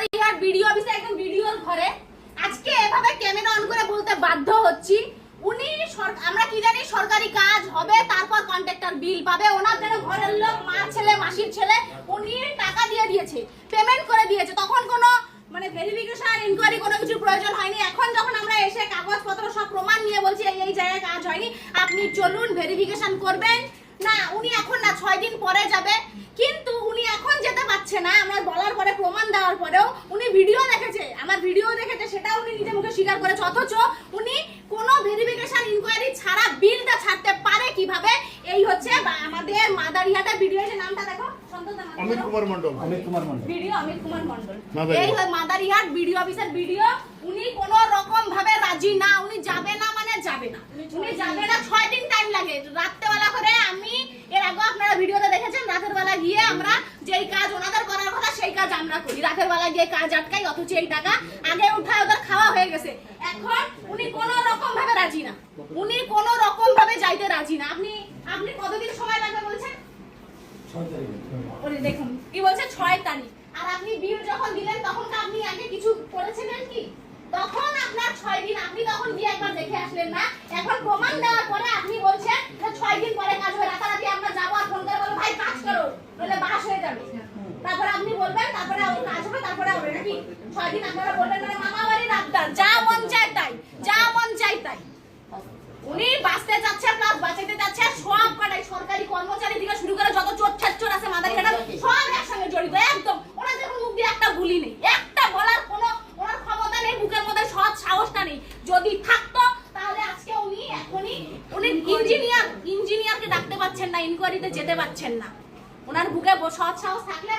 Madarihat video অফিসে একদম ভিডিওর ঘরে আজকে এভাবে ক্যামেরা অন করে বলতে বাধ্য হচ্ছি উনি আমরা কি জানি সরকারি কাজ হবে তারপর কন্ট্রাক্টর বিল পাবে ওনার জন্য ঘরের লোক মা ছেলে মাসির ছেলে উনি টাকা দিয়ে দিয়েছে পেমেন্ট করে দিয়েছে তখন কোনো মানে ভেরিফিকেশন ইনকোয়ারি কোনো কিছু প্রয়োজন হয়নি এখন যখন আমরা এসে কাগজপত্র সব প্রমাণ নিয়ে বলছি এই জায়গায় কাজ হয়নি আপনি চলুন ভেরিফিকেশন করবেন না উনি এখন না 6 দিন পরে যাবে কিন্তু উনি এখন যেতে পারছে না আমার বলার পরে প্রমাণ দেওয়ার পরেও উনি ভিডিও দেখেছে আমার ভিডিও দেখেছে সেটা উনি নিজে মুখে স্বীকার করেছে অথচ উনি কোনো ভেরিফিকেশন ইনকোয়ারি ছাড়া বিলটা ছাড়তে পারে কিভাবে এই হচ্ছে আমাদের মাদারিহাটের ভিডিও এর নামটা দেখো অমিত কুমার মণ্ডল ভিডিও অমিত কুমার মণ্ডল এই মাদারিহাট ভিডিও অফিসের ভিডিও উনি কোনো রকম ভাবে রাজি না উনি যাবে না মানে যাবে না উনি যাবে না 6 দিন টাইম লাগে রাত্রেবেলা করে আমি এর আগে আপনারা ভিডিওতে দেখেছেন রাতের বেলা গিয়ে আমরা যেই কাজ ওনাদের করার কথা সেই কাজ আমরা করি রাতের বেলা গিয়ে কাজ আটকাই অথচ এই টাকা আগে উঠায় ওদের খাওয়া হয়ে গেছে এখন উনি কোনো রকম ভাবে রাজি না উনি কোনো রকম ভাবে যাইতে রাজি না আপনি কতদিন সময় লাগবে বলছেন 6 তারিখ ওরে দেখুন কি বলছে 6 তারিখ আর আপনি বিল যখন দিলেন তখন তো আপনি আগে কিছু করেছিলেন কি তখন আপনার 6 দিন আপনি তখন গিয়ে একবার দেখে আসলেন না এখন প্রমাণ দেওয়ার পরে আপনি বলছেন যে 6 দিন পরে কাজ হবে রাতারাতি আমরা যাবো আর ফোন করে বলবো ভাই কাজ করো নইলে বাস হয়ে যাবে তারপরে আপনি বলবেন তারপরে কাজ হবে তারপরে হবে নাকি 6 দিন আপনারা বলবেন মানে মামা বাড়ির আবদার যা মন চায় তাই যা মন চায় তাই উনি বাঁচতে চাচ্ছে প্লাস বাঁচাতে চাচ্ছে সব কটাই সরকারি কর্মচারী থেকে শুরু করে যত চোর ছেচর আছে মাদারিহাট সব একসঙ্গে জড়িত একদম ওনাদের কোনো মুখ দিয়ে একটা গুলি নেই একটা বলার কোনো ওনার ক্ষমতা নেই বুকের মধ্যে সৎ সাহসটা নেই যদি থাকতো তাহলে আজকে উনি এখনই উনি ইঞ্জিনিয়ারকে ডাকতে পাচ্ছেন না ইনকোয়ারিতে যেতে পাচ্ছেন না ওনার বুকে সৎ সাহস থাকলে